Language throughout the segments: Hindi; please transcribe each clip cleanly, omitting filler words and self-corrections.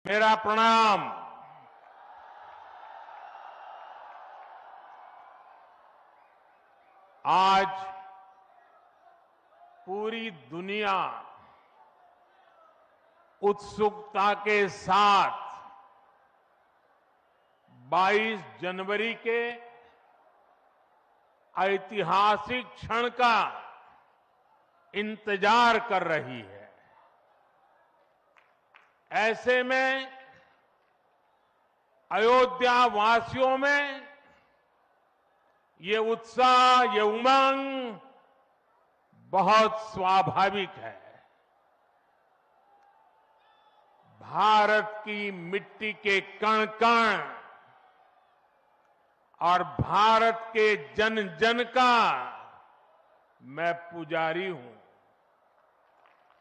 मेरा प्रणाम। आज पूरी दुनिया उत्सुकता के साथ 22 जनवरी के ऐतिहासिक क्षण का इंतजार कर रही है। ऐसे में अयोध्या वासियों में ये उत्साह, ये उमंग बहुत स्वाभाविक है। भारत की मिट्टी के कण कण और भारत के जन जन का मैं पुजारी हूं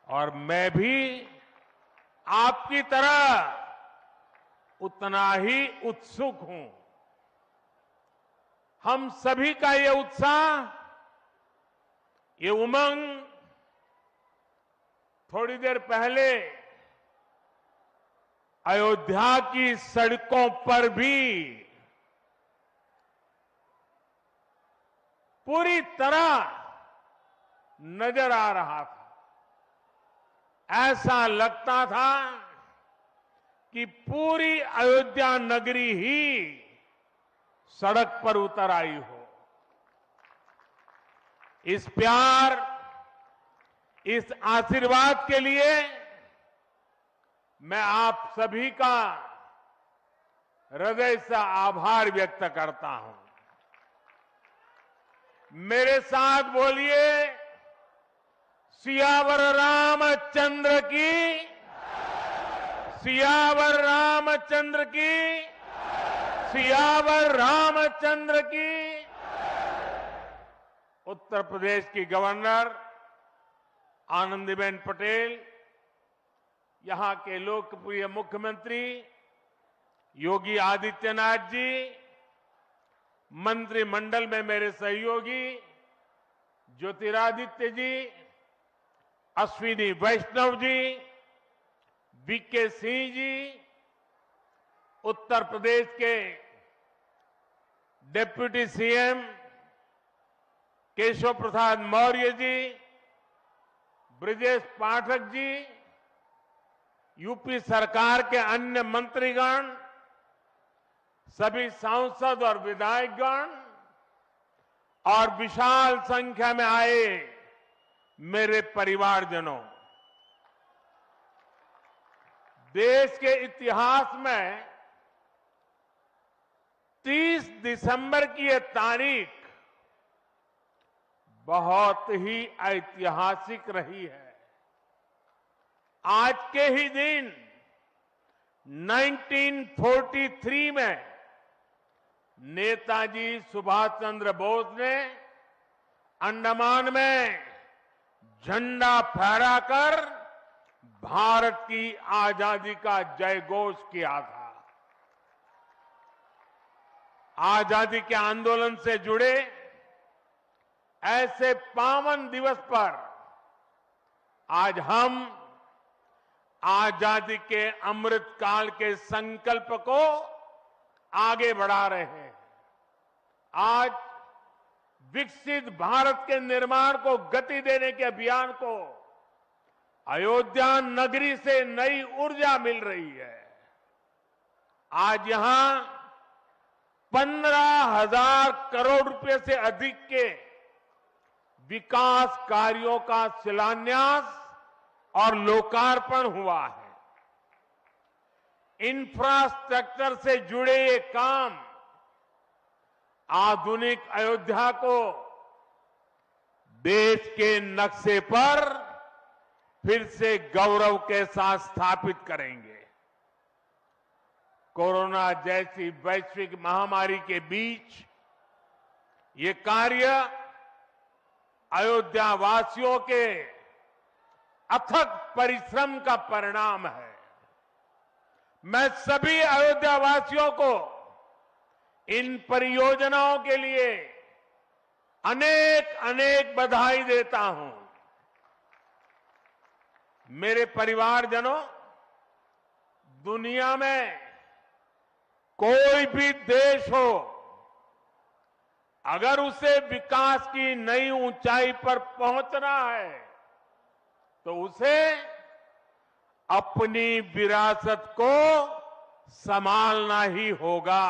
और मैं भी आपकी तरह उतना ही उत्सुक हूं। हम सभी का ये उत्साह, ये उमंग थोड़ी देर पहले अयोध्या की सड़कों पर भी पूरी तरह नजर आ रहा था। ऐसा लगता था कि पूरी अयोध्या नगरी ही सड़क पर उतर आई हो। इस प्यार, इस आशीर्वाद के लिए मैं आप सभी का हृदय से आभार व्यक्त करता हूं। मेरे साथ बोलिए, सियावर रामचंद्र की, सियावर रामचंद्र की, सियावर रामचंद्र की। उत्तर प्रदेश की गवर्नर आनंदीबेन पटेल, यहां के लोकप्रिय मुख्यमंत्री योगी आदित्यनाथ जी, मंत्रिमंडल में मेरे सहयोगी ज्योतिरादित्य जी, अश्विनी वैष्णव जी, वीके सिंह जी, उत्तर प्रदेश के deputy CM Keshav Prasad Maurya ji, Brajesh Pathak ji, UP सरकार के अन्य मंत्रीगण, सभी सांसद और विधायकगण और विशाल संख्या में आए मेरे परिवारजनों, देश के इतिहास में 30 दिसंबर की यह तारीख बहुत ही ऐतिहासिक रही है। आज के ही दिन 1943 में नेताजी सुभाष चंद्र बोस ने अंडमान में झंडा फहराकर भारत की आजादी का जयघोष किया था। आजादी के आंदोलन से जुड़े ऐसे पावन दिवस पर आज हम आजादी के अमृत काल के संकल्प को आगे बढ़ा रहे हैं। आज विकसित भारत के निर्माण को गति देने के अभियान को अयोध्या नगरी से नई ऊर्जा मिल रही है। आज यहां 15,000 करोड़ रुपए से अधिक के विकास कार्यों का शिलान्यास और लोकार्पण हुआ है। इंफ्रास्ट्रक्चर से जुड़े ये काम आधुनिक अयोध्या को देश के नक्शे पर फिर से गौरव के साथ स्थापित करेंगे। कोरोना जैसी वैश्विक महामारी के बीच ये कार्य अयोध्या वासियों के अथक परिश्रम का परिणाम है। मैं सभी अयोध्या वासियों को इन परियोजनाओं के लिए अनेक अनेक बधाई देता हूं। मेरे परिवारजनों, दुनिया में कोई भी देश हो, अगर उसे विकास की नई ऊंचाई पर पहुंचना है तो उसे अपनी विरासत को संभालना ही होगा।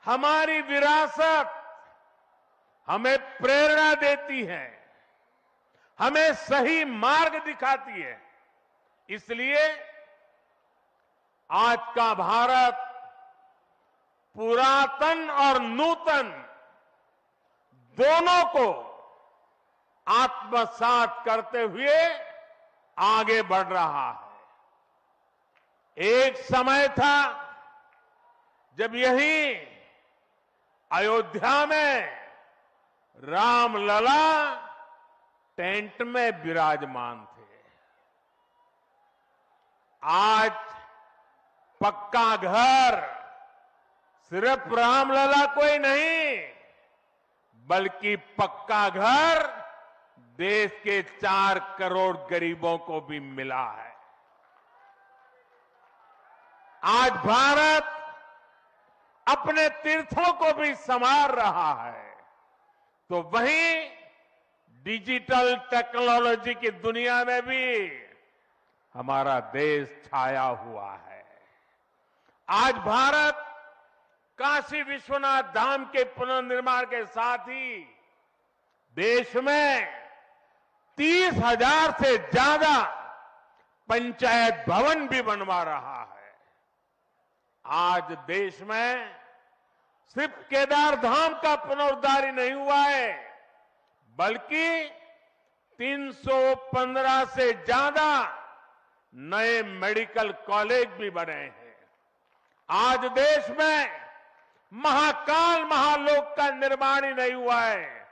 हमारी विरासत हमें प्रेरणा देती है, हमें सही मार्ग दिखाती है। इसलिए आज का भारत पुरातन और नूतन दोनों को आत्मसात करते हुए आगे बढ़ रहा है। एक समय था जब यही अयोध्या में रामलला टेंट में विराजमान थे। आज पक्का घर सिर्फ रामलला को ही नहीं, बल्कि पक्का घर देश के 4 करोड़ गरीबों को भी मिला है। आज भारत अपने तीर्थों को भी संवार रहा है, तो वहीं डिजिटल टेक्नोलॉजी की दुनिया में भी हमारा देश छाया हुआ है। आज भारत काशी विश्वनाथ धाम के पुनर्निर्माण के साथ ही देश में 30,000 से ज्यादा पंचायत भवन भी बनवा रहा है। आज देश में सिर्फ केदार धाम का पुनरुद्धार ही नहीं हुआ है, बल्कि 315 से ज्यादा नए मेडिकल कॉलेज भी बने हैं। आज देश में महाकाल महालोक का निर्माण ही नहीं हुआ है,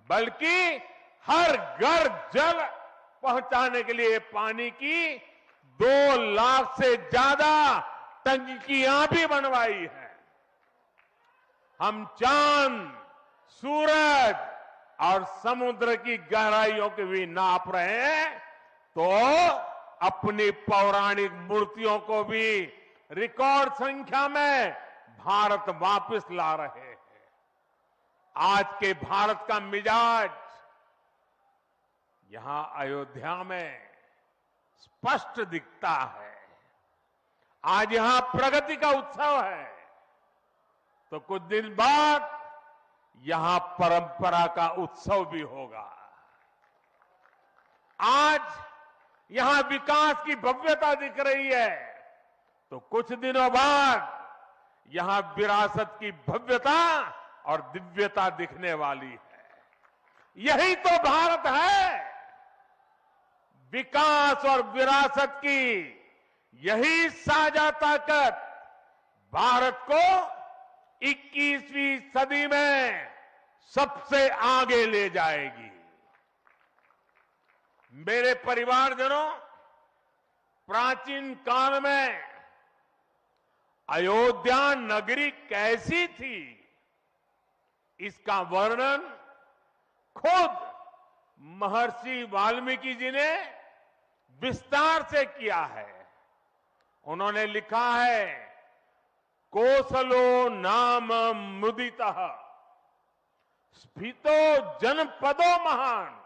बल्कि हर घर जल पहुंचाने के लिए पानी की 2 लाख से ज्यादा टंकियां भी बनवाई है। हम चांद, सूरज और समुद्र की गहराइयों की भी नाप रहे हैं, तो अपनी पौराणिक मूर्तियों को भी रिकॉर्ड संख्या में भारत वापस ला रहे हैं। आज के भारत का मिजाज यहां अयोध्या में स्पष्ट दिखता है। आज यहां प्रगति का उत्सव है, तो कुछ दिन बाद यहां परंपरा का उत्सव भी होगा। आज यहां विकास की भव्यता दिख रही है, तो कुछ दिनों बाद यहां विरासत की भव्यता और दिव्यता दिखने वाली है। यही तो भारत है। विकास और विरासत की यही साझा ताकत भारत को 21वीं सदी में सबसे आगे ले जाएगी। मेरे परिवारजनों, प्राचीन काल में अयोध्या नगरी कैसी थी, इसका वर्णन खुद महर्षि वाल्मीकि जी ने विस्तार से किया है। उन्होंने लिखा है, कोसलो नाम मुदितः स्फीतो जनपदो महान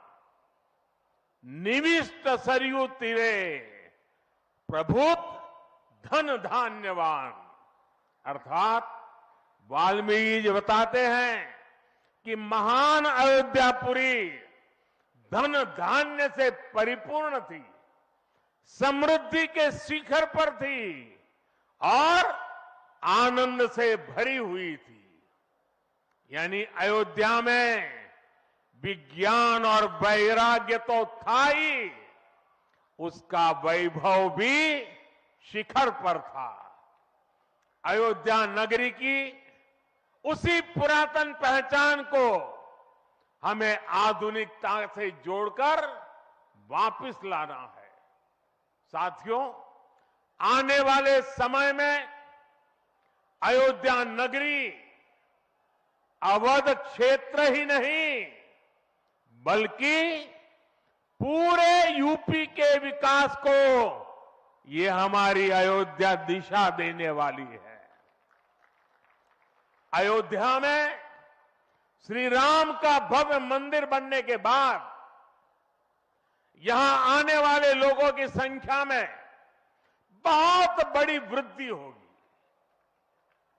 निविष्ट सरयू तीरे प्रभुत धन धान्यवान। अर्थात वाल्मीकि जी बताते हैं कि महान अयोध्यापुरी धन धान्य से परिपूर्ण थी, समृद्धि के शिखर पर थी और आनंद से भरी हुई थी। यानी अयोध्या में विज्ञान और वैराग्य तो था ही, उसका वैभव भी शिखर पर था। अयोध्या नगरी की उसी पुरातन पहचान को हमें आधुनिकता से जोड़कर वापस लाना है। साथियों, आने वाले समय में अयोध्या नगरी अवध क्षेत्र ही नहीं, बल्कि पूरे यूपी के विकास को ये हमारी अयोध्या दिशा देने वाली है। अयोध्या में श्री राम का भव्य मंदिर बनने के बाद यहां आने वाले लोगों की संख्या में बहुत बड़ी वृद्धि होगी।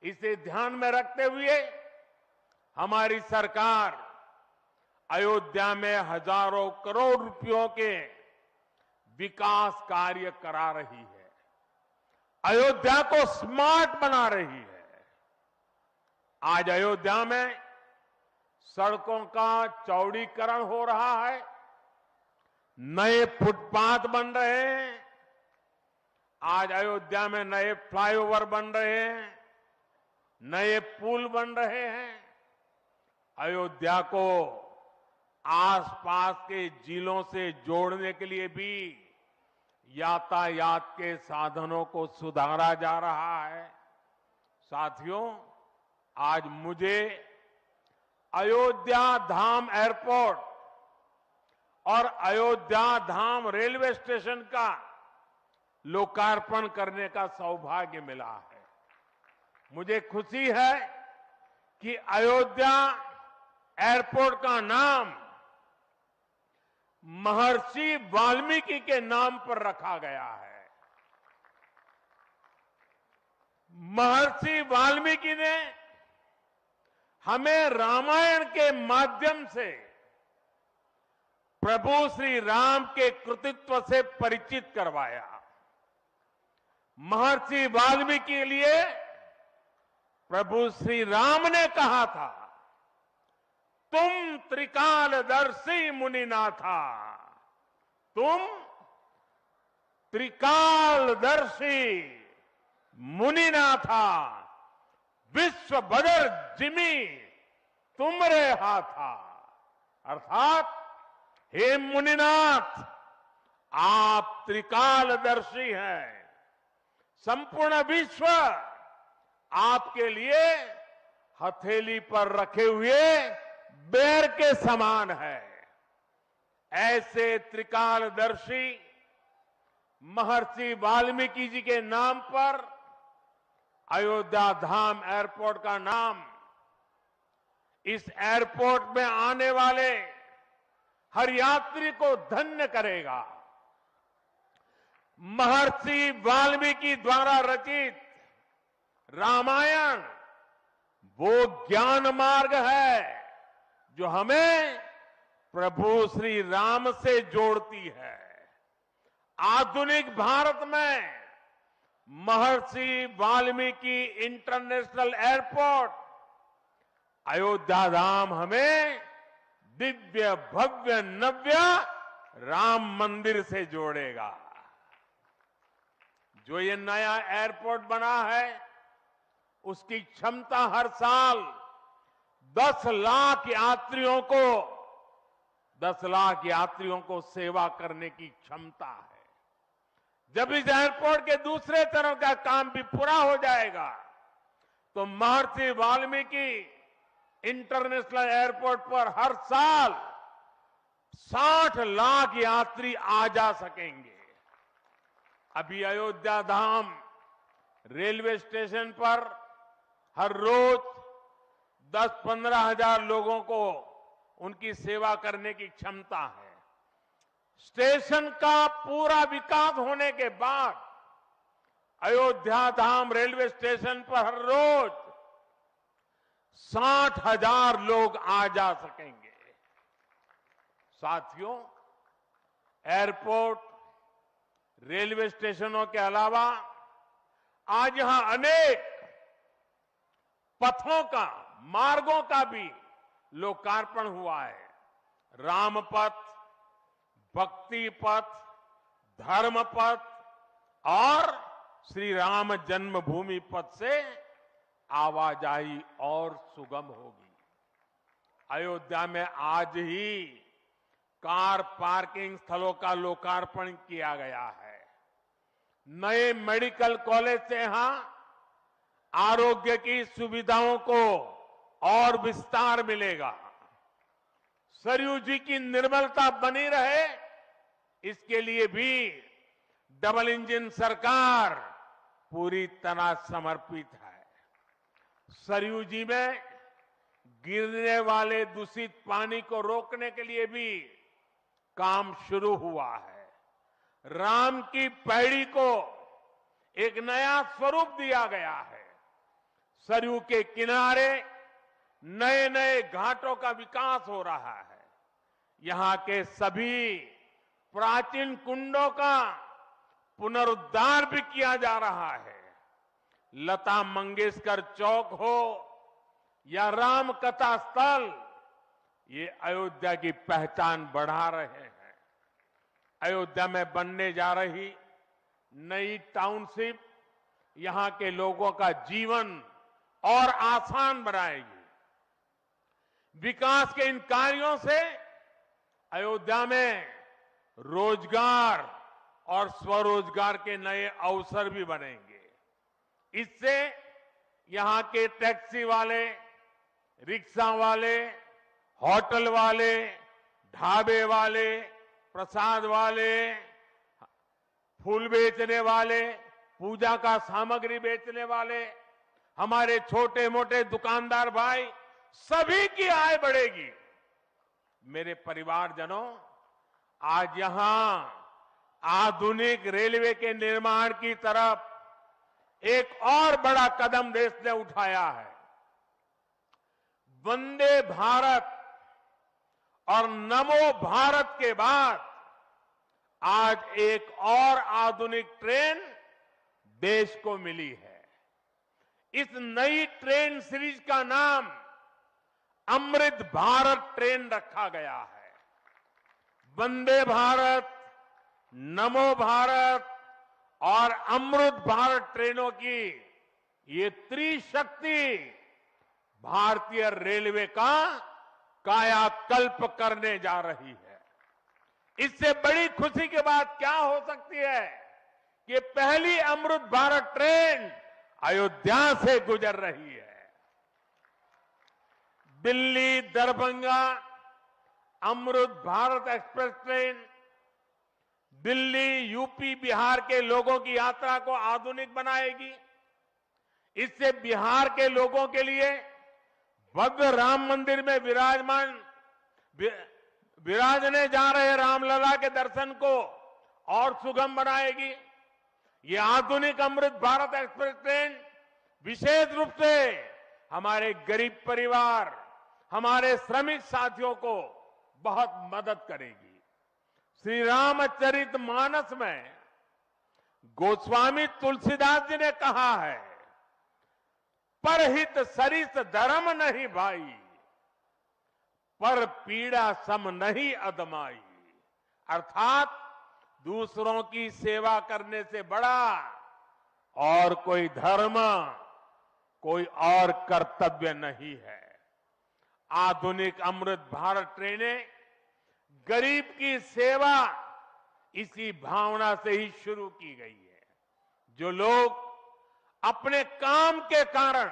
इसे ध्यान में रखते हुए हमारी सरकार अयोध्या में हजारों करोड़ रुपयों के विकास कार्य करा रही है, अयोध्या को स्मार्ट बना रही है। आज अयोध्या में सड़कों का चौड़ीकरण हो रहा है, नए फुटपाथ बन रहे हैं, आज अयोध्या में नए फ्लाईओवर बन रहे हैं, नए पुल बन रहे हैं। अयोध्या को आसपास के जिलों से जोड़ने के लिए भी यातायात के साधनों को सुधारा जा रहा है। साथियों, आज मुझे अयोध्या धाम एयरपोर्ट और अयोध्या धाम रेलवे स्टेशन का लोकार्पण करने का सौभाग्य मिला है। मुझे खुशी है कि अयोध्या एयरपोर्ट का नाम महर्षि वाल्मीकि के नाम पर रखा गया है। महर्षि वाल्मीकि ने हमें रामायण के माध्यम से प्रभु श्री राम के कृतित्व से परिचित करवाया। महर्षि वाल्मीकि के लिए प्रभु श्री राम ने कहा था, तुम त्रिकालदर्शी मुनिनाथा, तुम त्रिकालदर्शी मुनिनाथा, विश्व बदर जिमी तुमरे हाथा। अर्थात हे मुनिनाथ, आप त्रिकालदर्शी हैं, संपूर्ण विश्व आपके लिए हथेली पर रखे हुए बेर के समान है। ऐसे त्रिकालदर्शी महर्षि वाल्मीकि जी के नाम पर अयोध्या धाम एयरपोर्ट का नाम इस एयरपोर्ट में आने वाले हर यात्री को धन्य करेगा। महर्षि वाल्मीकि द्वारा रचित रामायण वो ज्ञान मार्ग है जो हमें प्रभु श्री राम से जोड़ती है। आधुनिक भारत में महर्षि वाल्मीकि इंटरनेशनल एयरपोर्ट अयोध्या धाम हमें दिव्य भव्य नव्य राम मंदिर से जोड़ेगा। जो ये नया एयरपोर्ट बना है उसकी क्षमता हर साल 10 लाख यात्रियों को सेवा करने की क्षमता है। जब इस एयरपोर्ट के दूसरे चरण का काम भी पूरा हो जाएगा तो महर्षि वाल्मीकि इंटरनेशनल एयरपोर्ट पर हर साल 60 लाख यात्री आ जा सकेंगे। अभी अयोध्या धाम रेलवे स्टेशन पर हर रोज 10-15 हजार लोगों को उनकी सेवा करने की क्षमता है। स्टेशन का पूरा विकास होने के बाद अयोध्या धाम रेलवे स्टेशन पर हर रोज 60,000 लोग आ जा सकेंगे। साथियों, एयरपोर्ट, रेलवे स्टेशनों के अलावा आज यहां अनेक पथों का, मार्गों का भी लोकार्पण हुआ है। राम पथ, भक्ति पथ, धर्म पथ और श्री राम जन्मभूमि पथ से आवाजाही और सुगम होगी। अयोध्या में आज ही कार पार्किंग स्थलों का लोकार्पण किया गया है। नए मेडिकल कॉलेज से यहां आरोग्य की सुविधाओं को और विस्तार मिलेगा। सरयू जी की निर्मलता बनी रहे, इसके लिए भी डबल इंजन सरकार पूरी तरह समर्पित है। सरयू जी में गिरने वाले दूषित पानी को रोकने के लिए भी काम शुरू हुआ है। राम की पैड़ी को एक नया स्वरूप दिया गया है। सरयू के किनारे नए नए घाटों का विकास हो रहा है। यहां के सभी प्राचीन कुंडों का पुनरुद्धार भी किया जा रहा है। लता मंगेशकर चौक हो या राम कथा स्थल, ये अयोध्या की पहचान बढ़ा रहे हैं। अयोध्या में बनने जा रही नई टाउनशिप यहां के लोगों का जीवन और आसान बनाएगी। विकास के इन कार्यों से अयोध्या में रोजगार और स्वरोजगार के नए अवसर भी बनेंगे। इससे यहां के टैक्सी वाले, रिक्शा वाले, होटल वाले, ढाबे वाले, प्रसाद वाले, फूल बेचने वाले, पूजा का सामग्री बेचने वाले, हमारे छोटे मोटे दुकानदार भाई, सभी की आय बढ़ेगी। मेरे परिवारजनों, आज यहां आधुनिक रेलवे के निर्माण की तरफ एक और बड़ा कदम देश ने उठाया है। वंदे भारत और नमो भारत के बाद आज एक और आधुनिक ट्रेन देश को मिली है। इस नई ट्रेन सीरीज का नाम अमृत भारत ट्रेन रखा गया है। वंदे भारत, नमो भारत और अमृत भारत ट्रेनों की ये त्रिशक्ति भारतीय रेलवे का कायाकल्प करने जा रही है। इससे बड़ी खुशी की बात क्या हो सकती है कि पहली अमृत भारत ट्रेन अयोध्या से गुजर रही है। Delhi Darbhanga Amrit Bharat express train Delhi, UP, Bihar के लोगों की यात्रा को आधुनिक बनाएगी। इससे बिहार के लोगों के लिए भव्य राम मंदिर में विराजने जा रहे रामलला के दर्शन को और सुगम बनाएगी। ये आधुनिक अमृत भारत एक्सप्रेस ट्रेन विशेष रूप से हमारे गरीब परिवार, हमारे श्रमिक साथियों को बहुत मदद करेगी। श्री रामचरित मानस में गोस्वामी तुलसीदास जी ने कहा है, परहित सरिस धर्म नहीं भाई, पर पीड़ा सम नहीं अदमाई। अर्थात दूसरों की सेवा करने से बड़ा और कोई धर्म, कोई और कर्तव्य नहीं है। आधुनिक अमृत भारत ट्रेनें गरीब की सेवा इसी भावना से ही शुरू की गई है। जो लोग अपने काम के कारण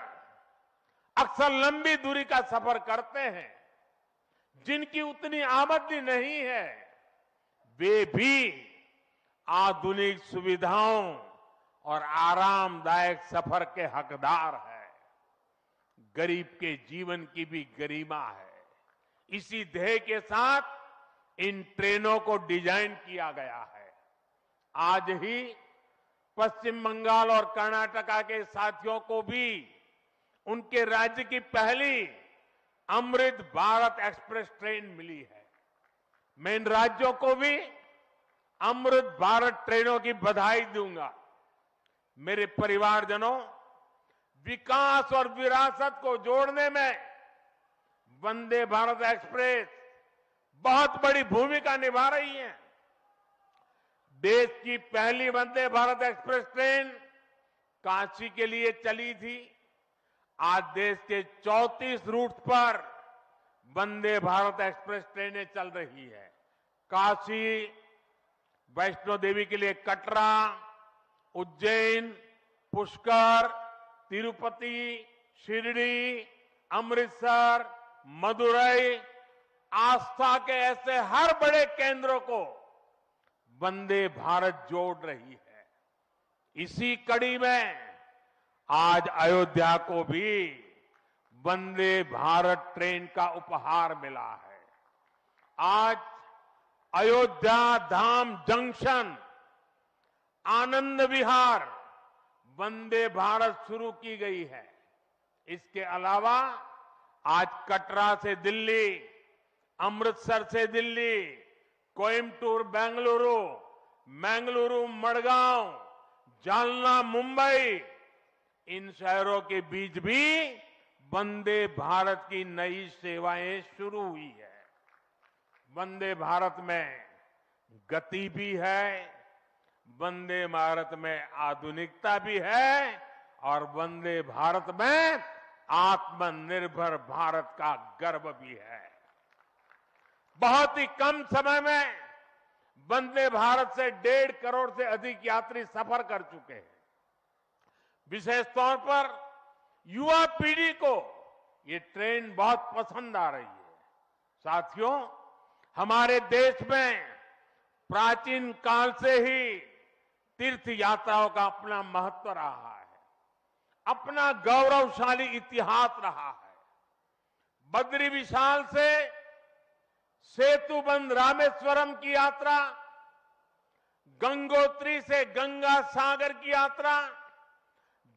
अक्सर लंबी दूरी का सफर करते हैं, जिनकी उतनी आमदनी नहीं है, वे भी आधुनिक सुविधाओं और आरामदायक सफर के हकदार हैं। गरीब के जीवन की भी गरिमा है। इसी ध्येय के साथ इन ट्रेनों को डिजाइन किया गया है। आज ही पश्चिम बंगाल और कर्नाटका के साथियों को भी उनके राज्य की पहली अमृत भारत एक्सप्रेस ट्रेन मिली है। मैं इन राज्यों को भी अमृत भारत ट्रेनों की बधाई दूंगा। मेरे परिवारजनों, विकास और विरासत को जोड़ने में वंदे भारत एक्सप्रेस बहुत बड़ी भूमिका निभा रही है। देश की पहली वंदे भारत एक्सप्रेस ट्रेन काशी के लिए चली थी। आज देश के 34 रूट पर वंदे भारत एक्सप्रेस ट्रेनें चल रही है। काशी, वैष्णो देवी के लिए कटरा, उज्जैन, पुष्कर, तिरुपति, शिरडी, अमृतसर, मदुरई, आस्था के ऐसे हर बड़े केंद्रों को वंदे भारत जोड़ रही है। इसी कड़ी में आज अयोध्या को भी वंदे भारत ट्रेन का उपहार मिला है। आज अयोध्या धाम जंक्शन आनंद विहार वंदे भारत शुरू की गई है। इसके अलावा आज कटरा से दिल्ली, अमृतसर से दिल्ली, कोयम्बटूर बेंगलुरु, मंगलुरु मडगांव, जालना मुंबई, इन शहरों के बीच भी वंदे भारत की नई सेवाएं शुरू हुई है। वंदे भारत में गति भी है, वंदे भारत में आधुनिकता भी है और वंदे भारत में आत्मनिर्भर भारत का गर्व भी है। बहुत ही कम समय में वंदे भारत से 1.5 करोड़ से अधिक यात्री सफर कर चुके हैं। विशेष तौर पर युवा पीढ़ी को ये ट्रेन बहुत पसंद आ रही है। साथियों, हमारे देश में प्राचीन काल से ही तीर्थ यात्राओं का अपना महत्व रहा है, अपना गौरवशाली इतिहास रहा है। बद्री विशाल से सेतुबंध रामेश्वरम की यात्रा, गंगोत्री से गंगा सागर की यात्रा,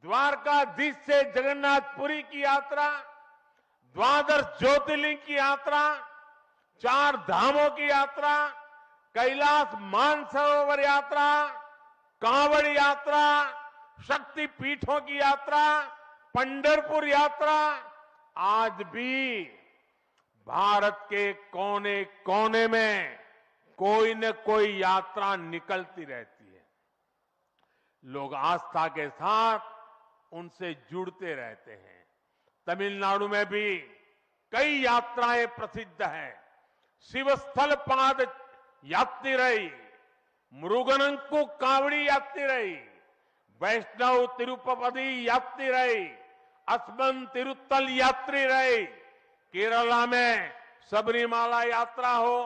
द्वारकाधीश से जगन्नाथपुरी की यात्रा, द्वादश ज्योतिर्लिंग की यात्रा, 4 धामों की यात्रा, कैलाश मानसरोवर यात्रा, कांवड़ यात्रा, शक्ति पीठों की यात्रा, पंढरपुर यात्रा, आज भी भारत के कोने कोने में कोई न कोई यात्रा निकलती रहती है। लोग आस्था के साथ उनसे जुड़ते रहते हैं। तमिलनाडु में भी कई यात्राएं प्रसिद्ध हैं। शिवस्थल पाद यात्रिरई, मुरुगनंकु कावड़ी यात्रिरई, वैष्णव तिरुपति यात्रिरई, अस्मन तिरुत्तल यात्रिरई, केरला में सबरीमाला यात्रा हो,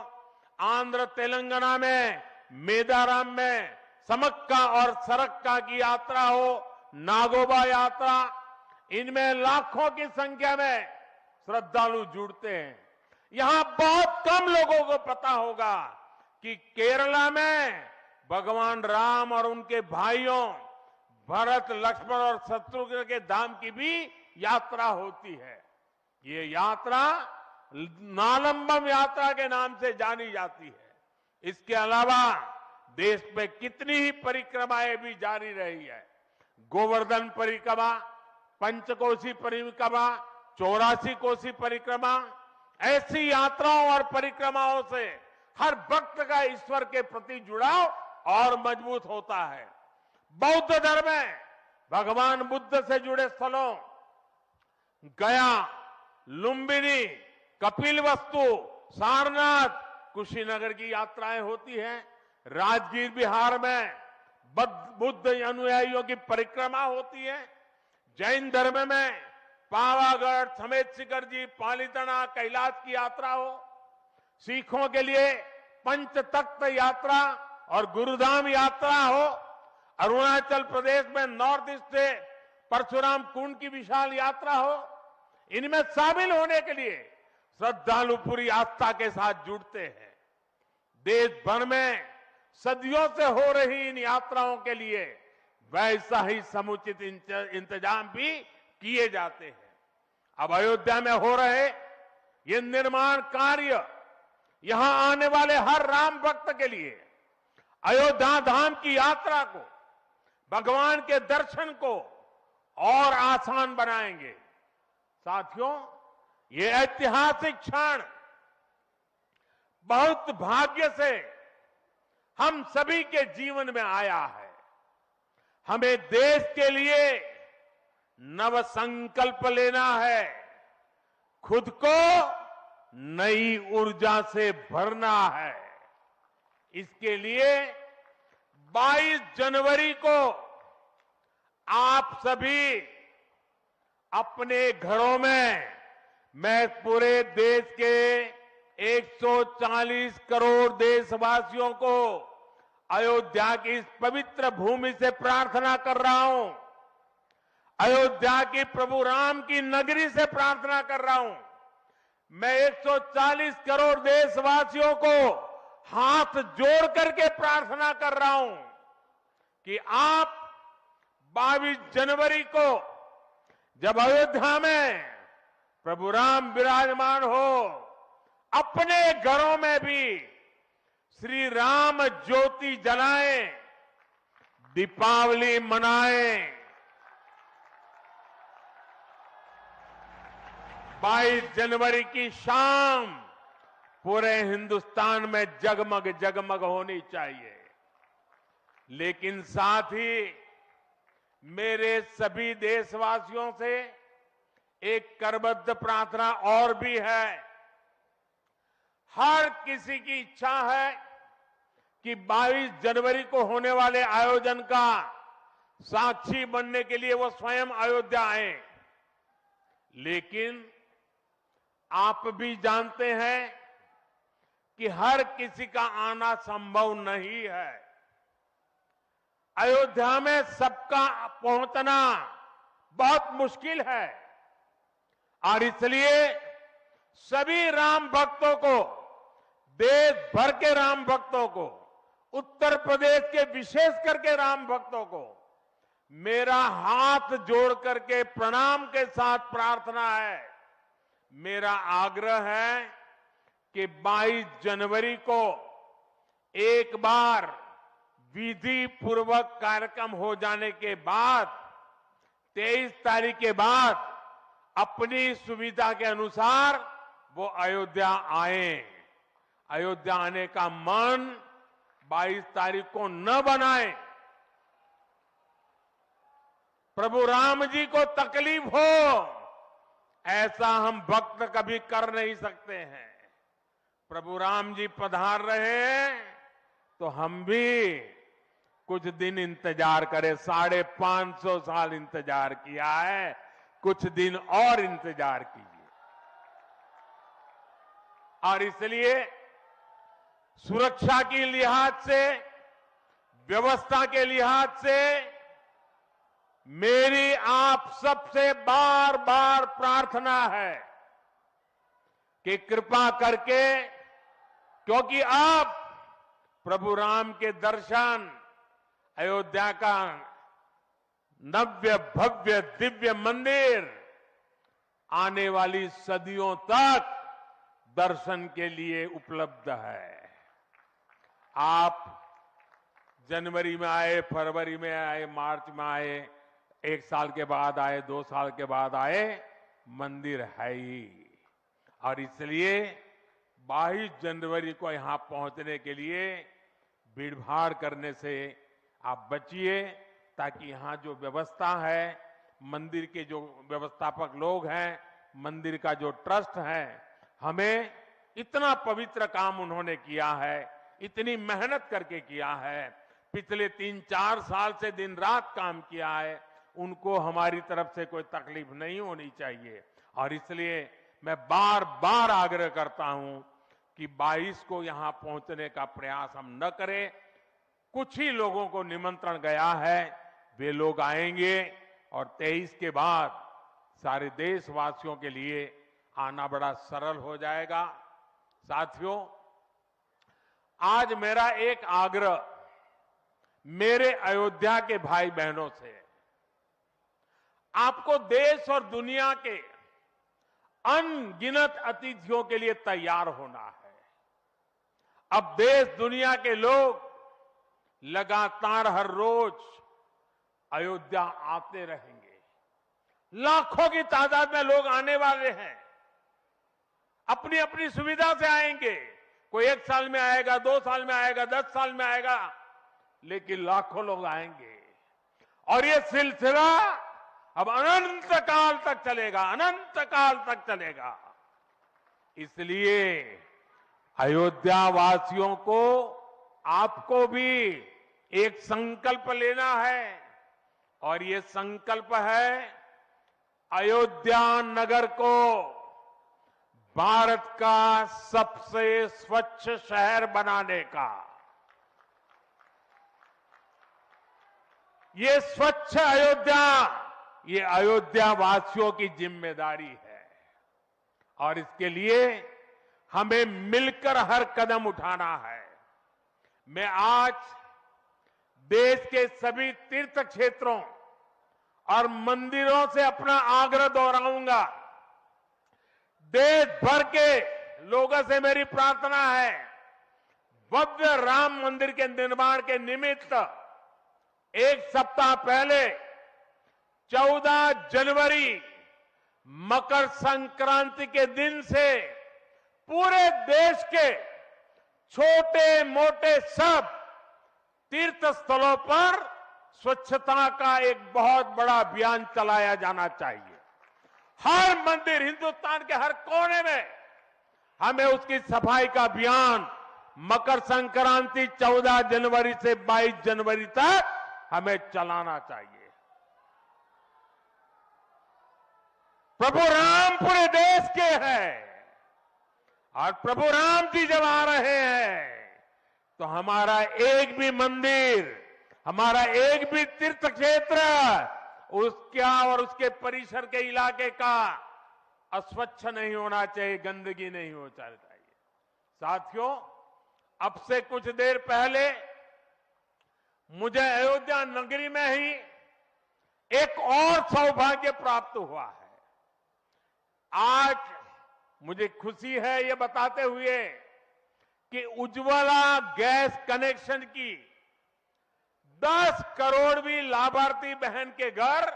आंध्र तेलंगाना में मेदाराम में समक्का और सरक्का की यात्रा हो, नागोबा यात्रा, इनमें लाखों की संख्या में श्रद्धालु जुड़ते हैं। यहां बहुत कम लोगों को पता होगा कि केरला में भगवान राम और उनके भाइयों भरत, लक्ष्मण और शत्रुघ्न के धाम की भी यात्रा होती है। ये यात्रा नालंबम यात्रा के नाम से जानी जाती है। इसके अलावा देश में कितनी ही परिक्रमाएं भी जारी रही है। गोवर्धन परिक्रमा, पंचकोशी परिक्रमा, 84 कोसी परिक्रमा, ऐसी यात्राओं और परिक्रमाओं से हर भक्त का ईश्वर के प्रति जुड़ाव और मजबूत होता है। बौद्ध धर्म में भगवान बुद्ध से जुड़े स्थलों गया, लुम्बिनी, कपिलवस्तु, सारनाथ, कुशीनगर की यात्राएं होती हैं। राजगीर बिहार में बुद्ध अनुयायियों की परिक्रमा होती है। जैन धर्म में पावागढ़, समेत शिखर जी, पालीताना, कैलाश की यात्रा हो। सिखों के लिए पंच तख्त यात्रा और गुरुधाम यात्रा हो। अरुणाचल प्रदेश में नॉर्थ ईस्ट से परशुराम कुंड की विशाल यात्रा हो। इनमें शामिल होने के लिए श्रद्धालु पूरी आस्था के साथ जुड़ते हैं। देश भर में सदियों से हो रही इन यात्राओं के लिए वैसा ही समुचित इंतजाम भी किए जाते हैं। अब अयोध्या में हो रहे ये निर्माण कार्य यहां आने वाले हर राम भक्त के लिए अयोध्या धाम की यात्रा को, भगवान के दर्शन को और आसान बनाएंगे। साथियों, ये ऐतिहासिक क्षण बहुत भाग्य से हम सभी के जीवन में आया है। हमें देश के लिए नव संकल्प लेना है, खुद को नई ऊर्जा से भरना है। इसके लिए 22 जनवरी को आप सभी अपने घरों में, मैं पूरे देश के 140 करोड़ देशवासियों को अयोध्या की इस पवित्र भूमि से प्रार्थना कर रहा हूं, अयोध्या की प्रभु राम की नगरी से प्रार्थना कर रहा हूं। मैं 140 करोड़ देशवासियों को हाथ जोड़ करके प्रार्थना कर रहा हूं कि आप 22 जनवरी को जब अयोध्या में प्रभु राम विराजमान हो, अपने घरों में भी श्री राम ज्योति जलाएं, दीपावली मनाएं। 22 जनवरी की शाम पूरे हिंदुस्तान में जगमग जगमग होनी चाहिए। लेकिन साथ ही मेरे सभी देशवासियों से एक करबद्ध प्रार्थना और भी है। हर किसी की इच्छा है कि 22 जनवरी को होने वाले आयोजन का साक्षी बनने के लिए वो स्वयं अयोध्या आए। लेकिन आप भी जानते हैं कि हर किसी का आना संभव नहीं है। अयोध्या में सबका पहुंचना बहुत मुश्किल है और इसलिए सभी राम भक्तों को, देश भर के राम भक्तों को, उत्तर प्रदेश के विशेष करके राम भक्तों को मेरा हाथ जोड़ करके प्रणाम के साथ प्रार्थना है, मेरा आग्रह है कि 22 जनवरी को एक बार विधि पूर्वक कार्यक्रम हो जाने के बाद 23 तारीख के बाद अपनी सुविधा के अनुसार वो अयोध्या आए। अयोध्या आने का मन 22 तारीख को न बनाए। प्रभु राम जी को तकलीफ हो ऐसा हम भक्त कभी कर नहीं सकते हैं। प्रभु राम जी पधार रहे हैं तो हम भी कुछ दिन इंतजार करें। 550 साल इंतजार किया है, कुछ दिन और इंतजार कीजिए। और इसलिए सुरक्षा के लिहाज से, व्यवस्था के लिहाज से मेरी आप सबसे बार बार प्रार्थना है कि कृपा करके, क्योंकि आप प्रभु राम के दर्शन, अयोध्या का नव्य भव्य दिव्य मंदिर आने वाली सदियों तक दर्शन के लिए उपलब्ध है। आप जनवरी में आए, फरवरी में आए, मार्च में आए, 1 साल के बाद आए, 2 साल के बाद आए, मंदिर है ही। और इसलिए 22 जनवरी को यहां पहुंचने के लिए भीड़भाड़ करने से आप बचिए, ताकि यहां जो व्यवस्था है, मंदिर के जो व्यवस्थापक लोग हैं, मंदिर का जो ट्रस्ट है, हमें इतना पवित्र काम उन्होंने किया है, इतनी मेहनत करके किया है, पिछले 3-4 साल से दिन रात काम किया है, उनको हमारी तरफ से कोई तकलीफ नहीं होनी चाहिए। और इसलिए मैं बार बार आग्रह करता हूं कि 22 को यहां पहुंचने का प्रयास हम न करें। कुछ ही लोगों को निमंत्रण गया है, वे लोग आएंगे और 23 के बाद सारे देशवासियों के लिए आना बड़ा सरल हो जाएगा। साथियों, आज मेरा एक आग्रह मेरे अयोध्या के भाई बहनों से है। आपको देश और दुनिया के अनगिनत अतिथियों के लिए तैयार होना है। अब देश दुनिया के लोग लगातार हर रोज अयोध्या आते रहेंगे। लाखों की तादाद में लोग आने वाले हैं, अपनी अपनी सुविधा से आएंगे। कोई 1 साल में आएगा, 2 साल में आएगा, 10 साल में आएगा, लेकिन लाखों लोग आएंगे। और ये सिलसिला अब अनंत काल तक चलेगा, अनंत काल तक चलेगा। इसलिए अयोध्या वासियों को, आपको भी एक संकल्प लेना है, और ये संकल्प है अयोध्या नगर को भारत का सबसे स्वच्छ शहर बनाने का। ये स्वच्छ अयोध्या, ये अयोध्या वासियों की जिम्मेदारी है और इसके लिए हमें मिलकर हर कदम उठाना है। मैं आज देश के सभी तीर्थ क्षेत्रों और मंदिरों से अपना आग्रह दोहराऊंगा। देश भर के लोगों से मेरी प्रार्थना है, भव्य राम मंदिर के निर्माण के निमित्त एक सप्ताह पहले 14 जनवरी मकर संक्रांति के दिन से पूरे देश के छोटे मोटे सब तीर्थ स्थलों पर स्वच्छता का एक बहुत बड़ा अभियान चलाया जाना चाहिए। हर मंदिर, हिंदुस्तान के हर कोने में हमें उसकी सफाई का अभियान मकर संक्रांति 14 जनवरी से 22 जनवरी तक हमें चलाना चाहिए। प्रभु राम पूरे देश के हैं और प्रभु राम जी जब आ रहे हैं तो हमारा एक भी मंदिर, हमारा एक भी तीर्थ क्षेत्र उसका और उसके परिसर के इलाके का अस्वच्छ नहीं होना चाहिए, गंदगी नहीं होना चाहिए। साथियों, अब से कुछ देर पहले मुझे अयोध्या नगरी में ही एक और सौभाग्य प्राप्त हुआ है। आज मुझे खुशी है ये बताते हुए कि उज्ज्वला गैस कनेक्शन की 10 करोड़वीं लाभार्थी बहन के घर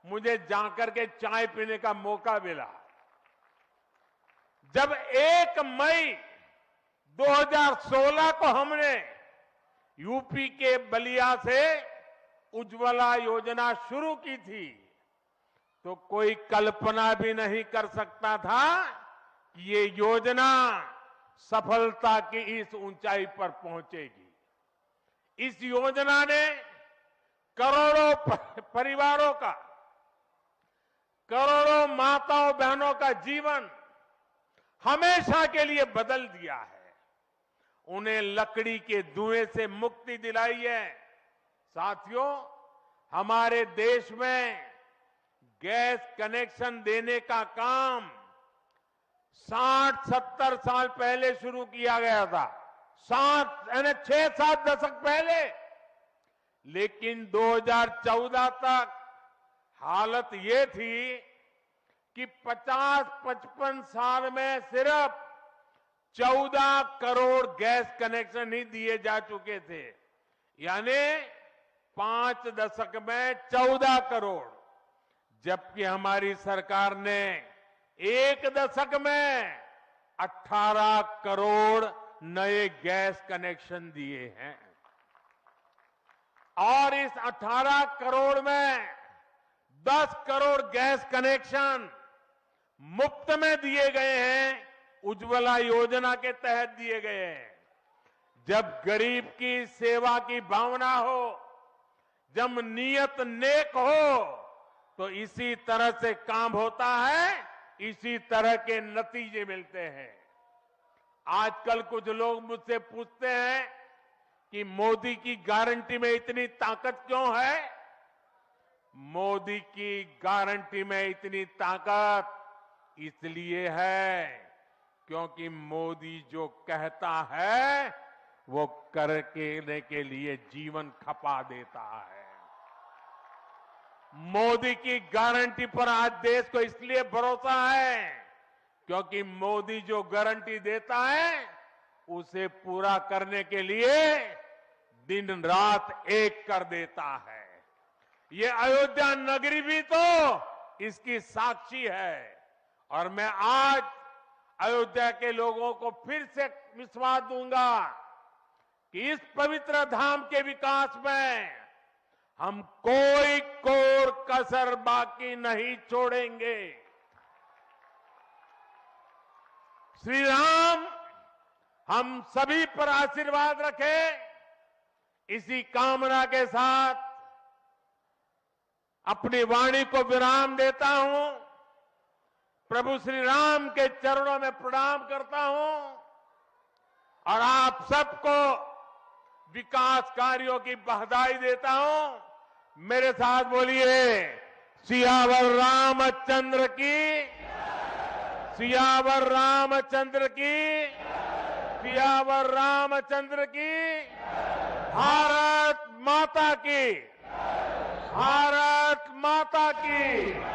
मुझे जाकर के चाय पीने का मौका मिला। जब 1 मई 2016 को हमने यूपी के बलिया से उज्ज्वला योजना शुरू की थी तो कोई कल्पना भी नहीं कर सकता था कि ये योजना सफलता की इस ऊंचाई पर पहुंचेगी। इस योजना ने करोड़ों परिवारों का, करोड़ों माताओं बहनों का जीवन हमेशा के लिए बदल दिया है। उन्हें लकड़ी के धुएं से मुक्ति दिलाई है। साथियों, हमारे देश में गैस कनेक्शन देने का काम 60-70 साल पहले शुरू किया गया था, 6-7 दशक पहले। लेकिन 2014 तक हालत ये थी कि 50-55 साल में सिर्फ 14 करोड़ गैस कनेक्शन ही दिए जा चुके थे, यानी 5 दशक में 14 करोड़, जबकि हमारी सरकार ने 1 दशक में 18 करोड़ नए गैस कनेक्शन दिए हैं। और इस 18 करोड़ में 10 करोड़ गैस कनेक्शन मुफ्त में दिए गए हैं, उज्ज्वला योजना के तहत दिए गए हैं। जब गरीब की सेवा की भावना हो, जब नियत नेक हो, तो इसी तरह से काम होता है, इसी तरह के नतीजे मिलते हैं। आजकल कुछ लोग मुझसे पूछते हैं कि मोदी की गारंटी में इतनी ताकत क्यों है? मोदी की गारंटी में इतनी ताकत इसलिए है क्योंकि मोदी जो कहता है वो करने के लिए जीवन खपा देता है। मोदी की गारंटी पर आज देश को इसलिए भरोसा है क्योंकि मोदी जो गारंटी देता है उसे पूरा करने के लिए दिन रात एक कर देता है। ये अयोध्या नगरी भी तो इसकी साक्षी है। और मैं आज अयोध्या के लोगों को फिर से विश्वास दूंगा कि इस पवित्र धाम के विकास में हम कोई कोर कसर बाकी नहीं छोड़ेंगे। श्री राम हम सभी पर आशीर्वाद रखे, इसी कामना के साथ अपनी वाणी को विराम देता हूं। प्रभु श्री राम के चरणों में प्रणाम करता हूं और आप सबको विकास कार्यों की बधाई देता हूं। मेरे साथ बोलिए, सियावर रामचंद्र की, सियावर रामचंद्र की, सियावर रामचंद्र की, भारत माता की, भारत माता की।